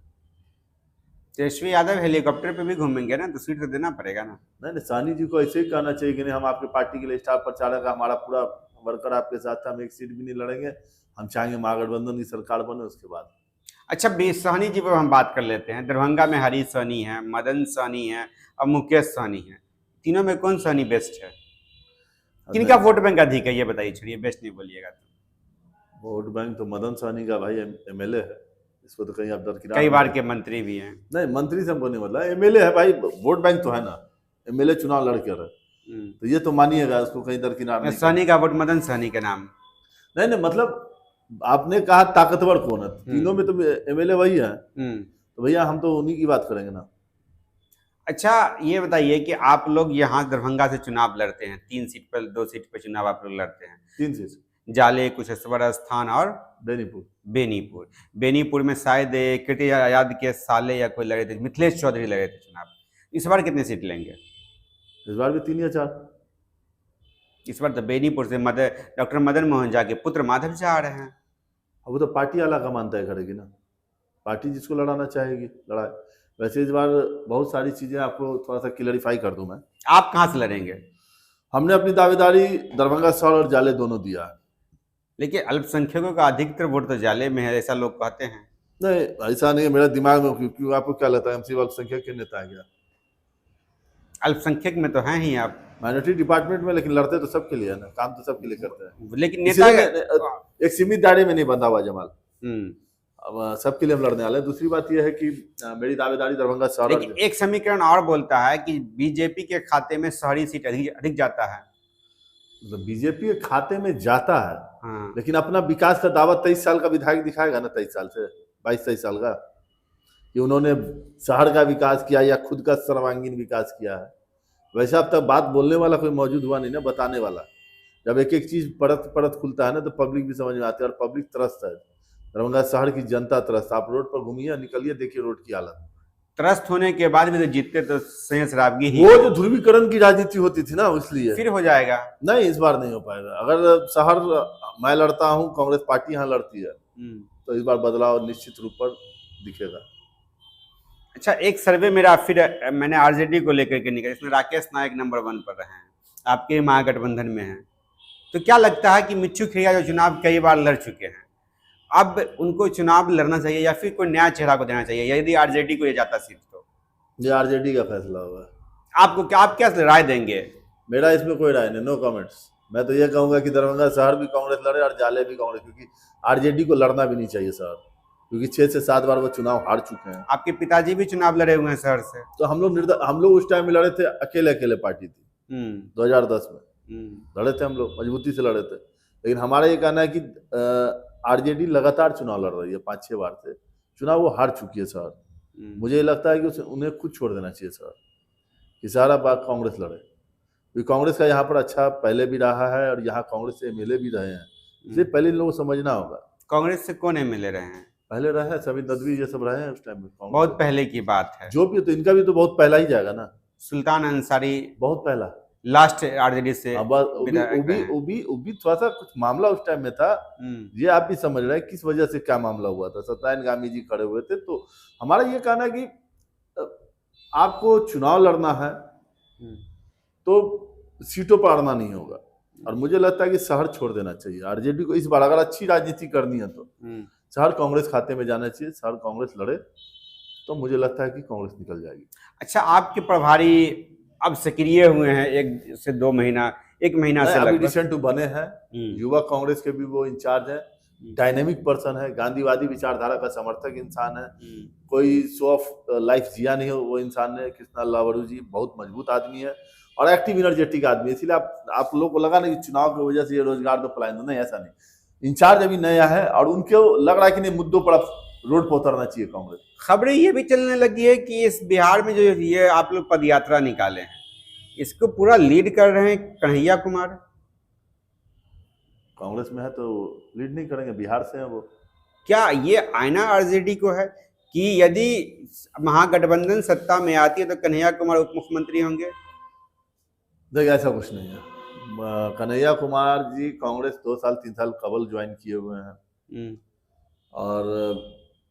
तेजस्वी यादव हेलीकॉप्टर पे भी घूमेंगे ना, तो सीट तो देना पड़ेगा ना। नहीं नहीं, साहनी जी को ऐसे ही कहना चाहिए कि नहीं, हम आपके पार्टी के लिए स्टार प्रचारक हैं, हमारा पूरा वर्कर आपके साथ है, हम एक सीट भी नहीं लड़ेंगे, हम चाहेंगे महागठबंधन की सरकार बने उसके बाद। अच्छा, सहनी जी पर हम बात कर लेते हैं। दरभंगा में हरीश सहनी है, मदन सहनी है और मुकेश सहनी है। तीनों में कौन सहनी बेस्ट है? किनका वोट बैंक अधिक है ये बताइए, छोड़िए बेस्ट नहीं बोलिएगा तो। वोट बैंक तो मदन सहनी का भाई एमएलए है, इसको तो कहीं आप दरकिनार कई बार नहीं- के मंत्री भी हैं। नहीं, मंत्री से हमको नहीं मतलब, एमएलए है भाई, वोट बैंक तो है ना, एमएलए चुनाव लड़ के रहे, तो ये तो मानिएगा, उसको कहीं दरकिनार नहीं सहनी का वोट मदन सहनी के नाम। नहीं नहीं, मतलब आपने कहा ताकतवर कौन है, तीनों में तो एमएलए वही है, तो भैया हम तो उन्हीं की बात करेंगे ना। अच्छा, ये बताइए कि आप लोग यहाँ दरभंगा से चुनाव लड़ते हैं, 3 सीट पर, 2 सीट पर चुनाव आप लोग लड़ते हैं। 3 सीट, जाले, कुशेश्वर स्थान और बेनीपुर। बेनीपुर। बेनीपुर में शायद कीर्ति आजाद के साले या कोई लड़े थे, मिथिलेश चौधरी लड़े थे चुनाव। इस बार कितने सीट लेंगे? इस बार भी 3 या 4। इस बार तो बेनीपुर से डॉक्टर मदन मोहन झा के पुत्र माधव झा आ रहे हैं। अब वो तो पार्टी आला का मानता है करेगी ना, पार्टी जिसको लड़ाना चाहेगी लड़ाए। वैसे इस बार बहुत सारी चीजें आपको थोड़ा सा क्लियरिफाई कर दूं मैं। आप कहाँ से लड़ेंगे? हमने अपनी दावेदारी दरभंगा शहर और जाले दोनों दिया है। लेकिन अल्पसंख्यकों का अधिकतर वोट तो जाले में है, ऐसा लोग कहते हैं। नहीं, ऐसा नहीं है मेरे दिमाग में, क्यों आपको क्या लगता है एमसी अल्पसंख्यक के नेता है क्या? अल्पसंख्यक में तो हैं ही आप। माइनॉरिटी डिपार्टमेंट में, लेकिन लड़ते तो सबके लिए है ना, काम तो सबके लिए करते हैं, लेकिन नेता एक सीमित दायरे में नहीं बंधा हुआ जमाल। हम्म। अब सबके लिए हम लड़ने वाले हैं। दूसरी बात यह है कि मेरी दावेदारी दरभंगा शहर लेकिन एक समीकरण और बोलता है कि बीजेपी के खाते में शहरी सीट अधिक जाता है। मतलब बीजेपी के खाते में जाता है, हाँ। लेकिन अपना विकास का दावा 23 साल का विधायक दिखाएगा ना, 23 साल से 22-23 साल का, कि उन्होंने शहर का विकास किया या खुद का सर्वांगीण विकास किया है। वैसे अब तक बात बोलने वाला कोई मौजूद हुआ नहीं ना, बताने वाला। जब एक एक चीज परत परत खुलता है ना, तो पब्लिक भी समझ में आती है, और पब्लिक त्रस्त है, दरभंगा शहर की जनता त्रस्त। आप रोड पर घूमिए, निकलिए, देखिए रोड की हालत। त्रस्त होने के बाद भी तो जीतते तो सही शराबगी ही। वो जो ध्रुवीकरण की राजनीति होती थी ना, इसलिए फिर हो जाएगा। नहीं, इस बार नहीं हो पाएगा। अगर शहर मैं लड़ता हूँ, कांग्रेस पार्टी यहाँ लड़ती है, तो इस बार बदलाव निश्चित रूप पर दिखेगा। अच्छा, एक सर्वे मेरा फिर मैंने आरजेडी को लेकर के निकला, इसमें राकेश नायक नंबर 1 पर रहे हैं, आपके महागठबंधन में हैं। तो क्या लगता है कि मिच्छू खिड़िया जो चुनाव कई बार लड़ चुके हैं, अब उनको चुनाव लड़ना चाहिए या फिर कोई नया चेहरा को देना चाहिए, यदि आरजेडी को ये जाता सीट तो? ये आरजेडी का फैसला होगा। आप क्या राय देंगे? मेरा इसमें कोई राय नहीं, नो कमेंट्स। मैं तो ये कहूंगा कि दरभंगा शहर भी कांग्रेस लड़े और जाले भी कांग्रेस, क्योंकि आरजेडी को लड़ना भी नहीं चाहिए शहर, क्योंकि 6 से 7 बार वो चुनाव हार चुके हैं। आपके पिताजी भी चुनाव लड़े हुए हैं शहर से। तो हम लोग उस टाइम में लड़े थे, अकेले पार्टी थी 2010 में लड़े थे हम लोग, मजबूती से लड़े थे। लेकिन हमारा ये कहना है कि आरजेडी लगातार चुनाव लड़ रही है, 5-6 बार से चुनाव वो हार चुकी है सर। मुझे ये लगता है कि उन्हें खुद छोड़ देना चाहिए सर, कि सारा बात कांग्रेस लड़े, क्योंकि कांग्रेस का यहाँ पर अच्छा पहले भी रहा है, और यहाँ कांग्रेस से एमएलए भी रहे हैं, इसलिए पहले इन लोगों को समझना होगा। कांग्रेस से कौन एमएलए रहे हैं? पहले रहे हैं सभी नदवी, ये सब रहे हैं उस टाइम में। बहुत पहले की बात है। जो भी, तो इनका भी तो बहुत पहला ही जाएगा ना। सुल्तान अंसारी बहुत पहला लास्ट आरजेडी से उबी थोड़ा सा कुछ मामला उस टाइम में था। ये आप भी समझ रहे हैं किस वजह से क्या मामला हुआ था। सत्यनारायण गामी जी खड़े हुए थे। तो हमारा ये कहना है कि आपको चुनाव लड़ना है तो सीटों पर अड़ना नहीं होगा, और मुझे लगता है कि शहर छोड़ देना चाहिए आरजेडी को इस बार। अगर अच्छी राजनीति करनी है तो शहर कांग्रेस खाते में जाना चाहिए, शहर कांग्रेस लड़े तो मुझे लगता है कि कांग्रेस निकल जाएगी। अच्छा, आपके प्रभारी अब सक्रिय हुए हैं 1 से 2 महीना, 1 महीना से अभी रिसेंट बने हैं, युवा कांग्रेस के भी वो इंचार्ज है, डायनेमिक पर्सन है, गांधीवादी विचारधारा का समर्थक इंसान है, कोई शो ऑफ लाइफ जिया नहीं हो वो इंसान है। कृष्णा लावड़ू जी बहुत मजबूत आदमी है और एक्टिव एनर्जेटिक आदमी है, इसलिए आप लोगों को लगा नहीं कि चुनाव की वजह से ये रोजगार तो पलायन, नहीं ऐसा नहीं। इंचार्ज अभी नया है और उनको लग रहा है कि नहीं मुद्दों पर रोड पर उतरना चाहिए कांग्रेस। खबरें ये भी चलने लगी है कि इस बिहार में जो ये आप लोग पदयात्रा निकाले हैं, इसको पूरा लीड कर रहे हैं कन्हैया कुमार। कांग्रेस में है तो लीड नहीं करेंगे, बिहार से हैं वो। क्या ये आईना आरजेडी को है कि यदि महागठबंधन सत्ता में आती है तो कन्हैया कुमार उप मुख्यमंत्री होंगे? देखिए ऐसा कुछ नहीं है। कन्हैया कुमार जी कांग्रेस 2 साल 3 साल कबल ज्वाइन किए हुए हैं और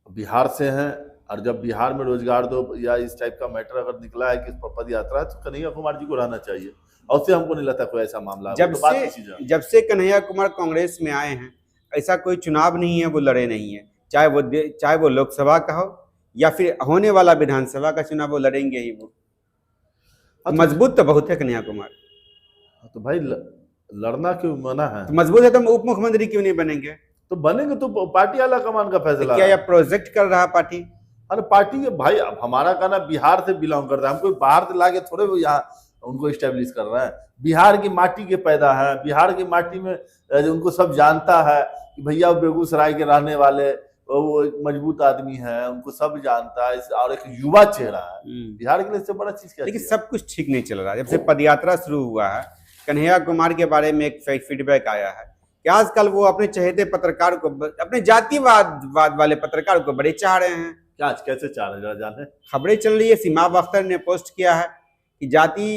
बिहार से हैं। और जब बिहार में रोजगार दो या इस टाइप का मैटर अगर निकला है कि पद यात्रा है, तो कन्हैया कुमार जी को रहना चाहिए, और उससे हमको नहीं लगता कोई ऐसा मामला है। जब वो तो बात से की चीज़ है। जब से कन्हैया कुमार कांग्रेस में आए हैं, ऐसा कोई चुनाव नहीं है वो लड़े नहीं है, चाहे वो लोकसभा का हो या फिर होने वाला विधानसभा का चुनाव, वो लड़ेंगे ही। वो हाँ, मजबूत तो बहुत है कन्हैया कुमार। तो भाई लड़ना क्यों मना है? तो मजबूत है तो उप मुख्यमंत्री क्यों नहीं बनेंगे? तो बनेंगे तो पार्टी आला कमान का फैसला क्या है। यह प्रोजेक्ट कर रहा पार्टी? अरे पार्टी के भाई, अब हमारा कहना बिहार से बिलोंग करता है, हम कोई बाहर से लाके थोड़े वो यहाँ उनको स्टेब्लिश कर रहे हैं। बिहार की माटी के पैदा है, बिहार की माटी में उनको सब जानता है कि भैया वो बेगूसराय के रहने वाले, वो एक मजबूत आदमी है, उनको सब जानता है, और एक युवा चेहरा है। बिहार के लिए इससे बड़ा चीज क्या? लेकिन सब कुछ ठीक नहीं चल रहा। जब से पदयात्रा शुरू हुआ है, कन्हैया कुमार के बारे में एक फीडबैक आया है कि आजकल वो अपने चहेते पत्रकार को, अपने जातिवाद वाले पत्रकार को बड़े चाह रहे हैं। क्या कैसे चाह रहे जाने? खबरें चल रही है, सीमा अख्तर ने पोस्ट किया है कि जाति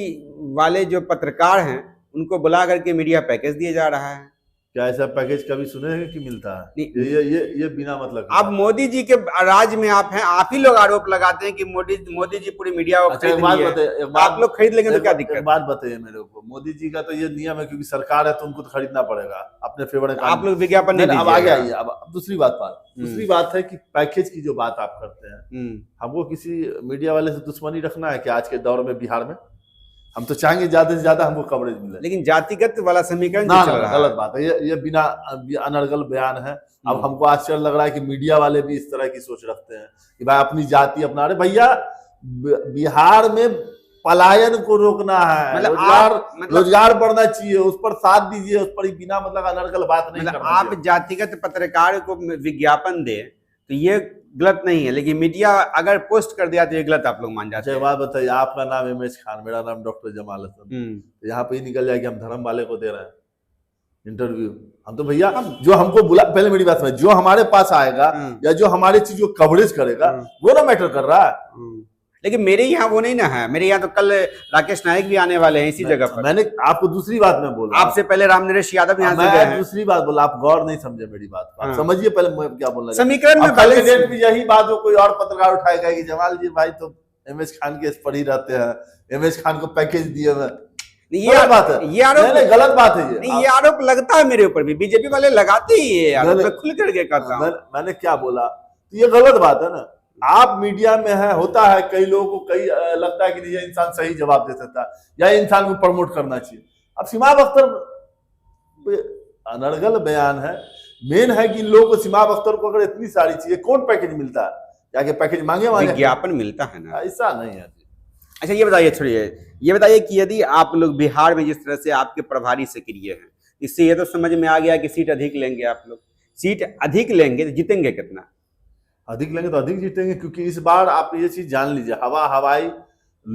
वाले जो पत्रकार हैं उनको बुला करके मीडिया पैकेज दिया जा रहा है। क्या ऐसा पैकेज कभी सुने हैं कि मिलता है? नहीं, ये बिना मतलब। अब मोदी जी के राज में आप हैं, आप ही लोग आरोप लगाते हैं कि मोदी जी पूरी मीडिया को खरीद लिए। आप लोग खरीद लेंगे तो क्या दिक्कत? एक बात बताइए मेरे को, मोदी जी का तो ये नियम है क्योंकि सरकार है तो उनको तो खरीदना पड़ेगा अपने फेवर में। आप लोग विज्ञापन नहीं अब आगे आइए। अब दूसरी बात है कि पैकेज की जो बात आप करते हैं, हमको किसी मीडिया वाले से दुश्मनी रखना है कि आज के दौर में बिहार में? हम तो चाहेंगे ज्यादा से ज्यादा हमको कवरेज मिले। लेकिन जातिगत वाला समीकरण ना, गलत बात है ये बिना अनर्गल बयान है। अब हमको आश्चर्य लग रहा है कि मीडिया वाले भी इस तरह की सोच रखते हैं कि भाई अपनी जाति अपना। अरे भैया, बिहार में पलायन को रोकना है, रोजगार बढ़ना चाहिए, उस पर साथ दीजिए, उस पर बिना मतलब अनर्गल बात नहीं करना। आप जातिगत पत्रकार को विज्ञापन दे तो ये गलत नहीं है, लेकिन मीडिया अगर पोस्ट कर दिया तो ये गलत आप लोग मान जाते हैं। बात बताइए, आपका नाम एमएच खान, मेरा नाम डॉक्टर जमाल हसन, तो यहाँ पे ही निकल जाए कि हम धर्म वाले को दे रहे हैं इंटरव्यू। हम तो भैया जो हमको बुला, पहले मेरी बात सुनिए, जो हमारे पास आएगा या जो हमारे चीज को कवरेज करेगा वो ना मैटर कर रहा है। लेकिन मेरे यहाँ वो नहीं ना है। मेरे यहाँ तो कल राकेश नायक भी आने वाले हैं इसी जगह पर। मैंने आपको दूसरी बात में बोला, आपसे पहले रामनरेश यादव यहाँ से गए हैं। दूसरी बात बोला, आप गौर नहीं समझे मेरी बात को। आप समझिए पहले मैं क्या बोलना चाहता हूं। समीकरण में कैंडिडेट भी यही बात हो, कोई और पत्रकार उठाएगा कि जमाल जी भाई तो एमएच खान के इस पर ही रहते हैं, एमएच खान को पैकेज दिए हुए। ये बात है, ये आरोप गलत बात है। ये आरोप लगता है मेरे ऊपर भी, बीजेपी वाले लगाते ही है। मैं खुल करके कहता हूं। मैंने क्या बोला? ये गलत बात है ना। आप मीडिया में है, होता है कई लोगों को कई लगता है कि ये इंसान सही जवाब दे सकता है या इंसान को प्रमोट करना चाहिए। अब सीमाब अख्तर अनर्गल बयान है, मेन है कि लोगों को सीमाब अख्तर को अगर इतनी सारी चीजें, कौन पैकेज मिलता है? जाके पैकेज मांगे विज्ञापन मिलता है ना, ऐसा नहीं है। अच्छा ये बताइए, छोड़िए, ये बताइए कि यदि आप लोग बिहार में जिस तरह से आपके प्रभारी सक्रिय हैं, इससे ये तो समझ में आ गया कि सीट अधिक लेंगे आप लोग। सीट अधिक लेंगे तो जीतेंगे कितना? अधिक लेंगे तो अधिक जीतेंगे, क्योंकि इस बार आप ये चीज जान लीजिए, हवाई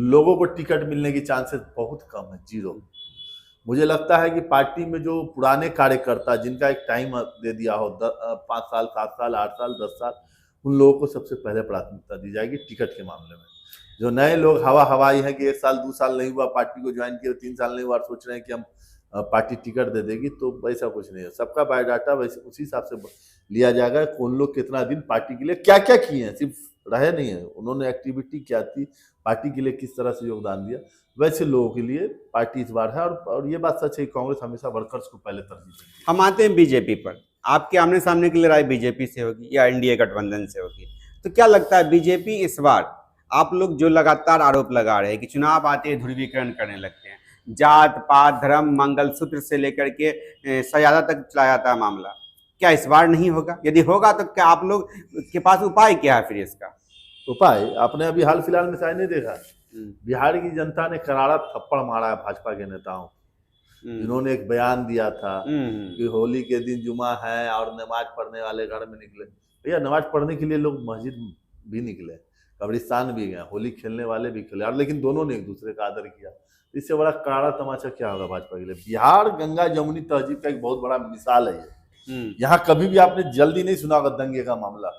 लोगों को टिकट मिलने की चांसेस बहुत कम है, 0। मुझे लगता है कि पार्टी में जो पुराने कार्यकर्ता जिनका एक टाइम दे दिया हो, 5 साल 7 साल 8 साल 10 साल, उन लोगों को सबसे पहले प्राथमिकता दी जाएगी टिकट के मामले में। जो नए लोग हवाई है कि 1 साल 2 साल नहीं हुआ पार्टी को ज्वाइन किया, 3 साल नहीं हुआ, सोच रहे हैं कि हम पार्टी टिकट दे देगी, तो वैसा कुछ नहीं है। सबका बायोडाटा वैसे उसी हिसाब से लिया जाएगा, कौन लोग कितना दिन पार्टी के लिए क्या क्या किए हैं, सिर्फ रहे नहीं है, उन्होंने एक्टिविटी क्या थी, पार्टी के लिए किस तरह से योगदान दिया, वैसे लोगों के लिए पार्टी इस बार है। और ये बात सच है कि कांग्रेस हमेशा वर्कर्स को पहले तरजीह देती है। हम आते हैं बीजेपी पर। आपके आमने सामने की लड़ाई बीजेपी से होगी या एनडीए गठबंधन से होगी, तो क्या लगता है बीजेपी इस बार, आप लोग जो लगातार आरोप लगा रहे हैं कि चुनाव आते ध्रुवीकरण करने लगते हैं, जात पात धर्म मंगलसूत्र से लेकर के सजादा तक चला जाता है मामला, क्या इस बार नहीं होगा? यदि होगा तो क्या आप लोग के पास उपाय क्या है फिर इसका? उपाय आपने अभी हाल फिलहाल में शायद नहीं देखा, बिहार की जनता ने करारा थप्पड़ मारा है भाजपा के नेताओं, जिन्होंने एक बयान दिया था कि होली के दिन जुमा है और नमाज पढ़ने वाले घर में निकले। भैया नमाज पढ़ने के लिए लोग मस्जिद भी निकले, कब्रिस्तान भी गए, होली खेलने वाले भी खेले, और लेकिन दोनों ने एक दूसरे का आदर किया। इससे बड़ा करारा तमाचा क्या होगा भाजपा के लिए? बिहार गंगा जमुनी तहजीब का एक बहुत बड़ा मिसाल है ये। यहाँ कभी भी आपने जल्दी नहीं सुना होगा दंगे का मामला,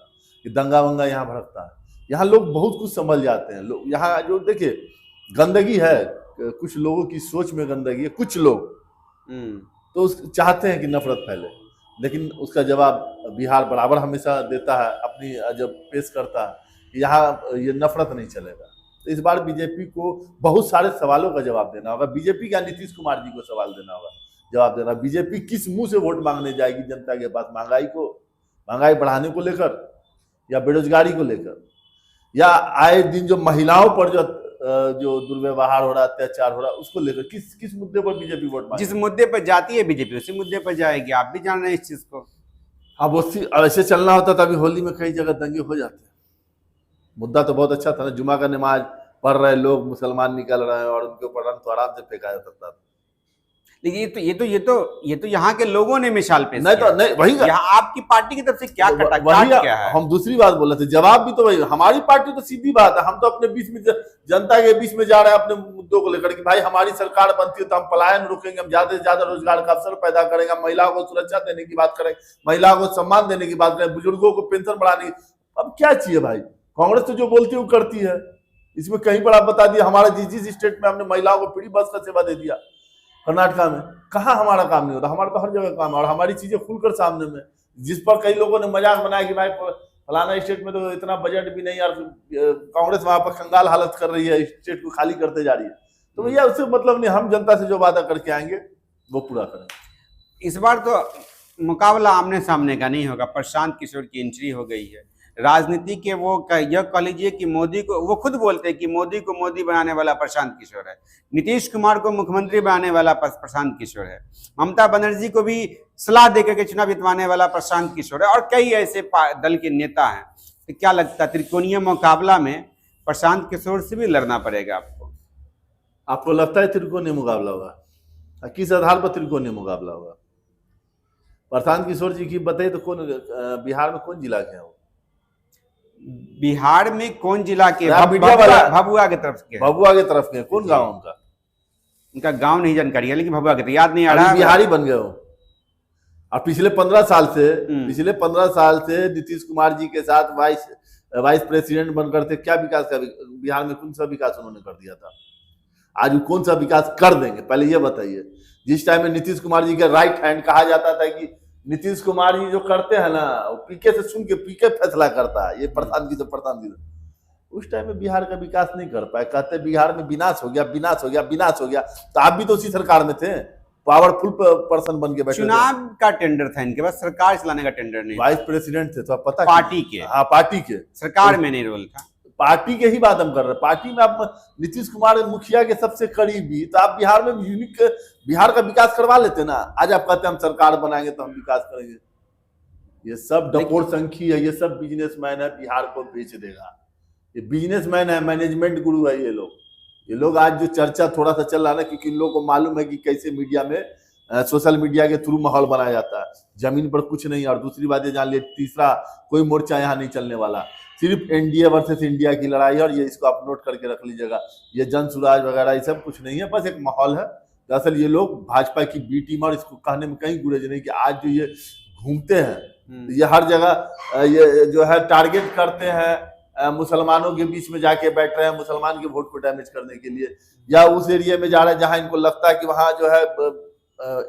कि दंगा वंगा यहाँ भड़कता है। यहाँ लोग बहुत कुछ समझ जाते हैं। लोग यहाँ जो देखिए गंदगी है, कुछ लोगों की सोच में गंदगी है, कुछ लोग तो चाहते हैं कि नफरत फैले, लेकिन उसका जवाब बिहार बराबर हमेशा देता है, अपनी जब पेश करता है यहाँ ये नफरत नहीं चलेगा। तो इस बार बीजेपी को बहुत सारे सवालों का जवाब देना होगा। बीजेपी का नीतीश कुमार जी को सवाल देना होगा, जवाब देना। बीजेपी किस मुंह से वोट मांगने जाएगी जनता के पास? महंगाई बढ़ाने को लेकर, या बेरोजगारी को लेकर, या आए दिन जो महिलाओं पर जो दुर्व्यवहार हो रहा, अत्याचार हो रहा, उसको लेकर किस मुद्दे पर बीजेपी वोट मांगेगी? जिस मुद्दे पर जाती है बीजेपी उसी मुद्दे पर जाएगी, आप भी जान रहे हैं इस चीज को। अब ऐसे चलना होता तो अभी होली में कई जगह दंगे हो जाते। मुद्दा तो बहुत अच्छा था ना, जुमा का नमाज पढ़ रहे लोग मुसलमान निकल रहे हैं और उनके ऊपर रंग तो आराम से फेंका जा सकता था। लेकिन ये तो यहाँ के लोगों ने मिसाल पेश नहीं तो नहीं, वही यहाँ आपकी पार्टी की तरफ से क्या क्या है? हम दूसरी बात बोल रहे थे, जवाब भी तो वही। हमारी पार्टी तो सीधी बात है, हम तो अपने बीच में जनता के बीच में जा रहे हैं अपने मुद्दों को लेकर कि भाई हमारी सरकार बनती है तो हम पलायन रोकेंगे, हम ज्यादा से ज्यादा रोजगार का अवसर पैदा करेंगे, महिलाओं को सुरक्षा देने की बात करेंगे, महिलाओं को सम्मान देने की बात करें, बुजुर्गों को पेंशन बढ़ाने की। अब क्या चाहिए भाई? कांग्रेस तो जो बोलती है वो करती है। इसमें कहीं पर आप बता दिया हमारा जिस स्टेट में हमने महिलाओं को फ्री बस का सेवा दे दिया, कर्नाटका में, कहाँ हमारा काम नहीं होता? हमारा तो हर जगह काम है और हमारी चीजें खुलकर सामने में। जिस पर कई लोगों ने मजाक बनाया कि भाई फलाना स्टेट में तो इतना बजट भी नहीं, यार कांग्रेस वहां पर कंगाल हालत कर रही है, स्टेट को खाली करते जा रही है। तो भैया उससे मतलब नहीं, हम जनता से जो वादा करके आएंगे वो पूरा करेंगे। इस बार तो मुकाबला आमने सामने का नहीं होगा, प्रशांत किशोर की एंट्री हो गई है। राजनीति के वो यह कह लीजिए कि मोदी को, वो खुद बोलते हैं कि मोदी को मोदी बनाने वाला प्रशांत किशोर है, नीतीश कुमार को मुख्यमंत्री बनाने वाला प्रशांत किशोर है, ममता बनर्जी को भी सलाह देकर के चुनाव जितवाने वाला प्रशांत किशोर है, और कई ऐसे दल के नेता हैं। तो क्या लगता है त्रिकोणीय मुकाबला में प्रशांत किशोर से भी लड़ना पड़ेगा आपको? आपको लगता है त्रिकोणीय मुकाबला होगा? किस आधार पर त्रिकोणीय मुकाबला होगा? प्रशांत किशोर जी की बताइए तो कौन बिहार में कौन जिला के हैं? बिहार में कौन जिला के? भभुआ के तरफ के। भभुआ के तरफ के। कौन गांव उनका? उनका गांव नहीं जानकारी है, लेकिन भभुआ के, तो याद नहीं आ रहा। बिहारी बन गए हो। और पिछले 15 साल से नीतीश कुमार जी के साथ वाइस प्रेसिडेंट बनकर थे। क्या विकास का बिहार में कौन सा विकास उन्होंने कर दिया था? आज कौन सा विकास कर देंगे पहले ये बताइए। जिस टाइम में नीतीश कुमार जी के राइट हैंड कहा जाता था कि नीतीश कुमार जी जो करते हैं ना, पीके से सुन के पीके फैसला करता है, ये प्रधान जी, उस टाइम में बिहार का विकास नहीं कर पाए। कहते बिहार में विनाश हो गया। तो आप भी तो उसी सरकार में थे, पावरफुल पर्सन बन के बैठे। चुनाव का टेंडर था इनके पास, सरकार चलाने का टेंडर नहीं। वाइस प्रेसिडेंट थे तो आप पता, पार्टी के। हाँ पार्टी के, सरकार में नहीं रोल था। पार्टी के ही बात हम कर रहे हैं। पार्टी में आप नीतीश कुमार मुखिया के सबसे करीबी, तो आप बिहार में यूनिक बिहार का विकास करवा लेते ना। आज आप कहते हैं हम सरकार बनाएंगे तो हम विकास करेंगे। ये सब डकोर संखी है, ये सब बिजनेसमैन है, बिहार को बेच देगा। ये बिजनेसमैन है, मैनेजमेंट गुरु है ये लोग। आज जो चर्चा थोड़ा सा चल रहा है ना, क्योंकि इन लोगों को मालूम है कि कैसे मीडिया में सोशल मीडिया के थ्रू माहौल बनाया जाता है, जमीन पर कुछ नहीं। और दूसरी बात ये जान लिया, तीसरा कोई मोर्चा यहाँ नहीं चलने वाला, सिर्फ एनडीए वर्सेस इंडिया की लड़ाई है। और ये इसको आप नोट करके रख लीजिएगा, ये जन सुराज वगैरह ये सब कुछ नहीं है, बस एक माहौल है। दरअसल ये लोग भाजपा की बी टीम, और इसको कहने में कहीं गुरेज नहीं कि आज जो ये घूमते हैं, ये हर जगह ये जो है टारगेट करते हैं, मुसलमानों के बीच में जाके बैठ रहे हैं, मुसलमान के वोट को डैमेज करने के लिए, या उस एरिया में जा रहे हैं जहां इनको लगता है कि वहां जो है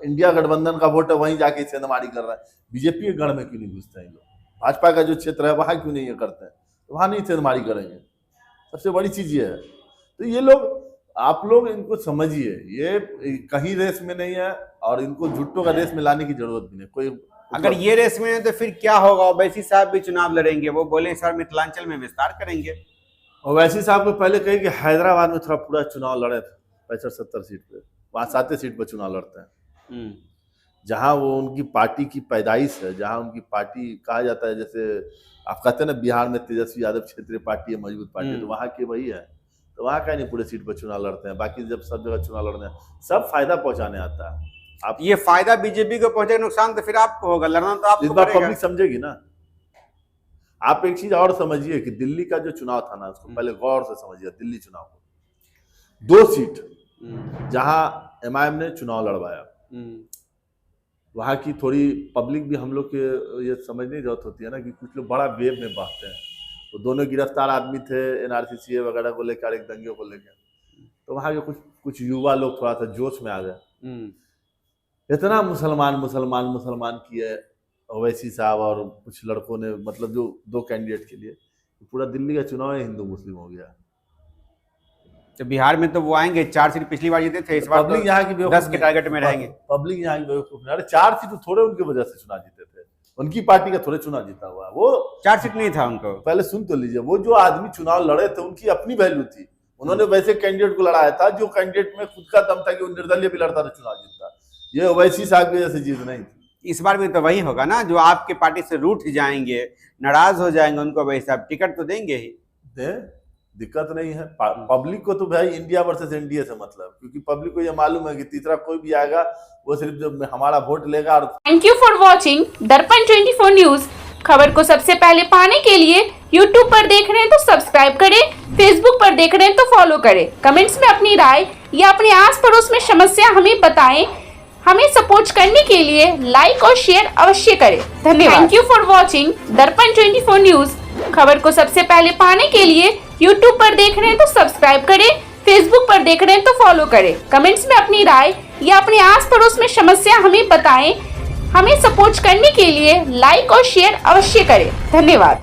इंडिया गठबंधन का वोट है, वहीं जाके सेंधमारी कर रहा है। बीजेपी के गढ़ में क्यों नहीं घुसते हैं लोग? भाजपा का जो क्षेत्र है वहां क्यों नहीं ये करते हैं? तो वहां नहीं सेंधमारी करेंगे। सबसे बड़ी चीज ये है। तो ये लोग, आप लोग इनको समझिए, ये कहीं रेस में नहीं है और इनको झुट्टों का रेस में लाने की जरूरत भी नहीं। कोई अगर ये रेस में है तो फिर क्या होगा? ओवैसी साहब भी चुनाव लड़ेंगे, वो बोले सर मिथिलांचल में विस्तार करेंगे। ओवैसी साहब को पहले कही कि हैदराबाद में थोड़ा पूरा चुनाव लड़े थे, 65-70 सीट पे, वहां 7 सीट पर चुनाव लड़ते हैं, जहां वो उनकी पार्टी की पैदाइश है, जहां उनकी पार्टी कहा जाता है। जैसे आप कहते हैं ना बिहार में तेजस्वी यादव क्षेत्रीय पार्टी है, मजबूत पार्टी है, तो वहां के वही है। तो वहां का नहीं पूरे सीट पर चुनाव लड़ते हैं। बाकी जब सब जगह चुनाव लड़ने हैं, सब फायदा पहुंचाने आता है। आप ये फायदा बीजेपी को पहुंचे, नुकसान तो फिर आपको होगा। लड़ना तो आपको इस बार पब्लिक समझेगी ना। आप एक चीज और समझिए कि दिल्ली का जो चुनाव था ना, उसको पहले गौर से समझिए। दिल्ली चुनाव को 2 सीट जहां एमआईएम ने चुनाव लड़वाया, वहां की थोड़ी पब्लिक भी हम लोग के ये समझने की जरूरत होती है ना कि कुछ लोग बड़ा वेव में बहते हैं। वो दोनों गिरफ्तार आदमी थे एनआरसी वगैरह को लेकर, एक दंगे को लेकर, तो वहां के कुछ युवा लोग थोड़ा सा जोश में आ गए। इतना मुसलमान किए ओवैसी साहब और कुछ लड़कों ने, मतलब जो 2 कैंडिडेट के लिए, पूरा दिल्ली का चुनाव है हिंदू मुस्लिम हो गया। तो बिहार में तो वो आएंगे, 4 सीट पिछली बार जीते थे, इस बार पब्लिक यहाँ की 10 के टारगेट में रहेंगे। पब्लिक यहाँ की बेवकूफ नहीं। अरे 4 सीट थोड़े उनकी वजह से चुनाव जीते थे, उनकी पार्टी का थोड़े चुनाव जीता हुआ। वो 4 सीट नहीं था उनको। पहले सुन तो लीजिए, वो जो आदमी चुनाव लड़े थे उनकी अपनी वैल्यू थी, उन्होंने वैसे कैंडिडेट को लड़ाया था जो कैंडिडेट में खुद का दम था कि वो निर्दलीय भी लड़ता था चुनाव जीतता। ये ओवैसी साहब की वजह से जीत नहीं थी। इस बार भी तो वही होगा ना, जो आपके पार्टी से रूठ जाएंगे, नाराज हो जाएंगे, उनको वही साहब टिकट तो देंगे ही। दिक्कत नहीं है। पब्लिक को तो भाई इंडिया वर्सेस एनडीए से मतलब, क्योंकि पब्लिक को ये मालूम है कि तीसरा कोई भी आएगा वो सिर्फ जब हमारा वोट लेगा। और थैंक यू फॉर वॉचिंग दर्पण 24 न्यूज। खबर को सबसे पहले पाने के लिए YouTube पर देख रहे हैं तो सब्सक्राइब करें, Facebook पर देख रहे हैं तो फॉलो करें। कमेंट्स में अपनी राय या अपने आस पड़ोस में समस्या हमें बताएं। हमें सपोर्ट करने के लिए लाइक और शेयर अवश्य करें। धन्यवाद। थैंक यू फॉर वॉचिंग दर्पण 24 न्यूज। खबर को सबसे पहले पाने के लिए YouTube पर देख रहे हैं तो सब्सक्राइब करें, Facebook पर देख रहे हैं तो फॉलो करें। कमेंट्स में अपनी राय या अपने आस पड़ोस में समस्या हमें बताएं। हमें सपोर्ट करने के लिए लाइक और शेयर अवश्य करें। धन्यवाद।